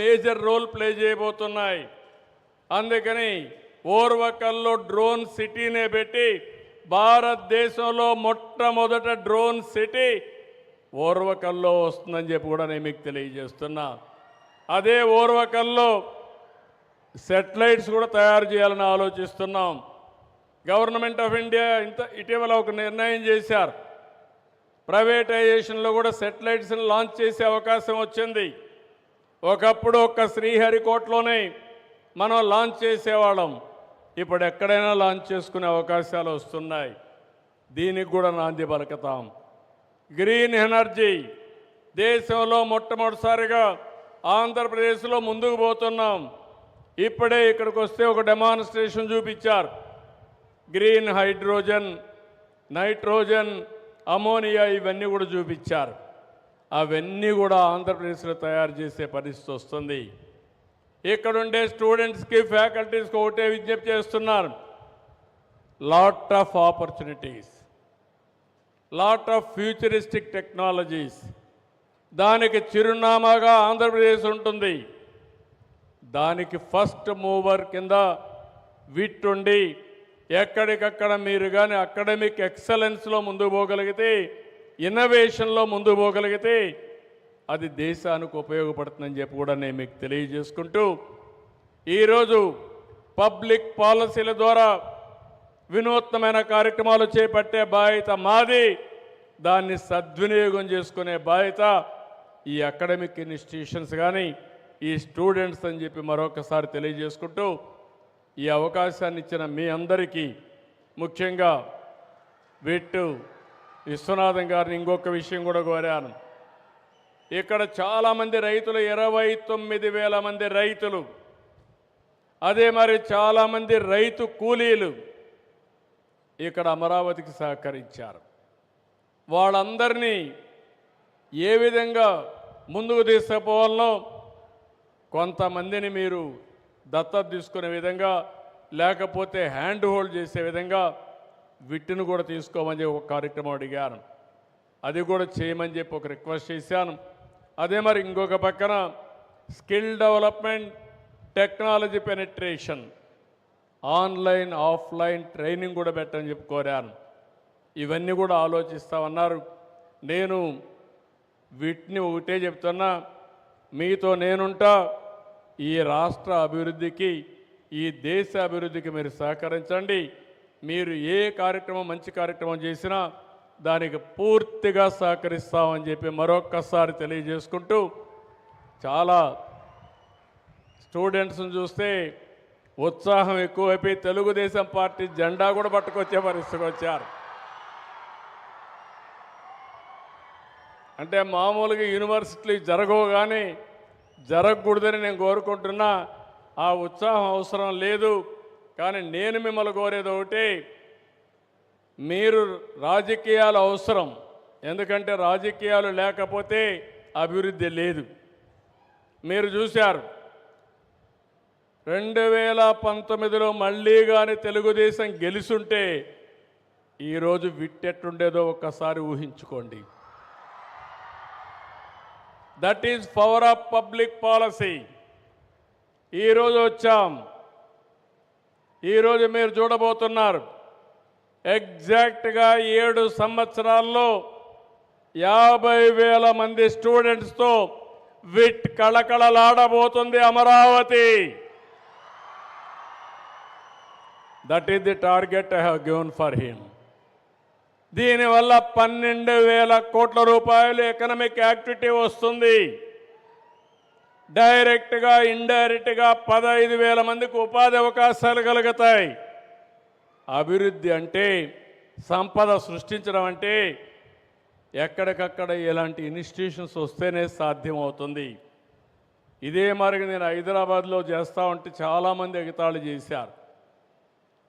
Major role play చేయబోతున్నాయి. అందుకని ఓర్వకల్లో drone సిటీనే పెట్టి భారతదేశంలో మొట్టమొదట డ్రోన్ సిటీ ఓర్వకల్లో వస్తుందని చెప్పి కూడా నేను మీకు తెలియజేస్తున్నా. అదే ఓర్వకల్లో సెటిలైట్స్ కూడా తయారు చేయాలని ఆలోచిస్తున్నాం. గవర్నమెంట్ ఆఫ్ ఇండియా ఇటీవల ఒక నిర్ణయం చేశారు. ప్రైవేటైజేషన్లో కూడా సెటిలైట్స్ని లాంచ్ చేసే అవకాశం వచ్చింది. ఒకప్పుడు ఒక్క శ్రీహరికోటలోనే మనం లాంచ్ చేసేవాళ్ళం. ఇప్పుడు ఎక్కడైనా లాంచ్ చేసుకునే అవకాశాలు వస్తున్నాయి. దీనికి కూడా నాంది పలుకుతాం. గ్రీన్ ఎనర్జీ దేశంలో మొట్టమొదటిసారిగా ఆంధ్రప్రదేశ్లో ముందుకు పోతున్నాం. ఇప్పుడే ఇక్కడికి వస్తే ఒక డెమాన్స్ట్రేషన్ చూపించారు. గ్రీన్ హైడ్రోజన్, నైట్రోజన్, అమోనియా ఇవన్నీ కూడా చూపించారు. అవన్నీ కూడా ఆంధ్రప్రదేశ్లో తయారు చేసే పరిస్థితి వస్తుంది. ఇక్కడుండే స్టూడెంట్స్కి ఫ్యాకల్టీస్కి ఒకటే విజ్ఞప్తి చేస్తున్నారు. Lot of opportunities, lot of futuristic technologies, దానికి చిరునామాగా ఆంధ్రప్రదేశ్ ఉంటుంది. దానికి ఫస్ట్ మూవర్ కింద విట్టుండి ఎక్కడికక్కడ మీరు కానీ అకాడమిక్ ఎక్సలెన్స్లో ముందుకు పోగలిగితే, ఇన్నోవేషన్లో ముందుకు పోగలిగితే అది దేశానికి ఉపయోగపడుతుందని చెప్పి కూడా నేను మీకు తెలియజేసుకుంటూ, ఈరోజు పబ్లిక్ పాలసీల ద్వారా వినూత్నమైన కార్యక్రమాలు చేపట్టే బాధ్యత మాది. దాన్ని సద్వినియోగం చేసుకునే బాధ్యత ఈ అకాడమిక్ ఇన్స్టిట్యూషన్స్ కానీ ఈ స్టూడెంట్స్ అని చెప్పి మరొకసారి తెలియజేసుకుంటూ, ఈ అవకాశాన్ని ఇచ్చిన మీ అందరికీ, ముఖ్యంగా విట్టు విశ్వనాథన్ గారిని ఇంకొక విషయం కూడా కోరాను. ఇక్కడ చాలామంది రైతులు, 29,000 మంది రైతులు, అదే మరి చాలామంది రైతు కూలీలు ఇక్కడ అమరావతికి సహకరించారు. వాళ్ళందరినీ ఏ విధంగా ముందుకు తీసుకుపోవాలనో, కొంతమందిని మీరు దత్తత తీసుకునే విధంగా, లేకపోతే హ్యాండ్ హోల్డ్ చేసే విధంగా విట్టును కూడా తీసుకోమని చెప్పి ఒక కార్యక్రమం అడిగాను. అది కూడా చేయమని చెప్పి ఒక రిక్వెస్ట్ చేశాను. అదే మరి ఇంకొక పక్కన skill development, technology penetration, online offline training కూడా పెట్టని చెప్పి కోరాను. ఇవన్నీ కూడా ఆలోచిస్తామన్నారు. నేను వీటిని ఒకటే చెప్తున్నా, మీతో నేనుంటా. ఈ రాష్ట్ర అభివృద్ధికి, ఈ దేశ అభివృద్ధికి మీరు సహకరించండి. మీరు ఏ కార్యక్రమం, మంచి కార్యక్రమం చేసినా దానికి పూర్తిగా సహకరిస్తామని చెప్పి మరొక్కసారి తెలియజేసుకుంటూ, చాలా స్టూడెంట్స్ని చూస్తే ఉత్సాహం ఎక్కువైపోయి తెలుగుదేశం పార్టీ జెండా కూడా పట్టుకొచ్చే పరిస్థితికి వచ్చారు. అంటే మామూలుగా యూనివర్సిటీలు జరగవు, కానీ జరగకూడదని నేను కోరుకుంటున్నా. ఆ ఉత్సాహం అవసరం లేదు. కానీ నేను మిమ్మల్ని కోరేది ఒకటి, మీరు రాజకీయాలు అవసరం. ఎందుకంటే రాజకీయాలు లేకపోతే అభివృద్ధి లేదు. మీరు చూశారు 2019లో మళ్ళీ కానీ తెలుగుదేశం గెలుసుంటే ఈరోజు విట్టెట్టుండేదో ఒక్కసారి ఊహించుకోండి. That is power of public policy. ఈరోజు వచ్చాం. ఈరోజు మీరు చూడబోతున్నారు, ఎగ్జాక్ట్గా 7 సంవత్సరాల్లో 50,000 మంది స్టూడెంట్స్తో విట్ కళకళలాడబోతుంది Amaravati. That is the target I have given for him. దీనివల్ల 12,000 కోట్ల రూపాయలు ఎకనామిక్ యాక్టివిటీ వస్తుంది. డైరెక్ట్గా, ఇండైరెక్ట్గా 15,000 మందికి ఉపాధి అవకాశాలు కలుగుతాయి. అభివృద్ధి అంటే, సంపద సృష్టించడం అంటే ఎక్కడికక్కడ ఇలాంటి ఇన్స్టిట్యూషన్స్ వస్తేనే సాధ్యమవుతుంది. ఇదే మరి నేను హైదరాబాద్లో చేస్తూ ఉంటే చాలామంది ఎగతాళి చేశారు.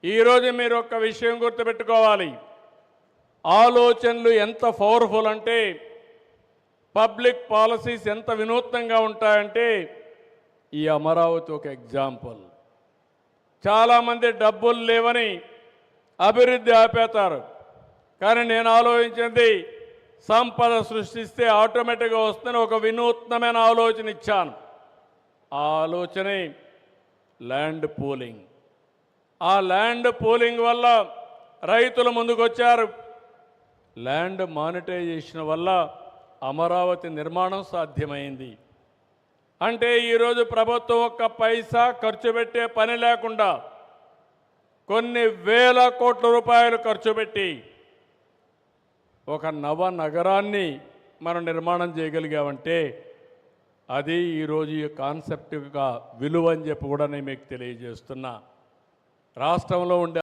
ఈరోజు మీరు ఒక్క విషయం గుర్తుపెట్టుకోవాలి, ఆలోచనలు ఎంత పవర్ఫుల్ అంటే, పబ్లిక్ పాలసీస్ ఎంత వినూత్నంగా ఉంటాయంటే, ఈ అమరావతి ఒక ఎగ్జాంపుల్. చాలామంది డబ్బులు లేవని అభివృద్ధి ఆపేతారు. కానీ నేను ఆలోచించింది, సంపద సృష్టిస్తే ఆటోమేటిక్గా వస్తుందని ఒక వినూత్నమైన ఆలోచన ఇచ్చాను. ఆ ఆలోచనే ల్యాండ్ పూలింగ్. ఆ ల్యాండ్ పూలింగ్ వల్ల రైతులు ముందుకొచ్చారు. ల్యాండ్ మానిటైజేషన్ వల్ల అమరావతి నిర్మాణం సాధ్యమైంది. అంటే ఈరోజు ప్రభుత్వం ఒక్క పైసా ఖర్చు పెట్టే పని లేకుండా కొన్ని వేల కోట్ల రూపాయలు ఖర్చు పెట్టి ఒక నవ నగరాన్ని మనం నిర్మాణం చేయగలిగామంటే అది ఈరోజు ఈ కాన్సెప్ట్ యొక్క విలువ అని చెప్పి కూడా నేను మీకు తెలియజేస్తున్నా. రాష్ట్రంలో ఉండే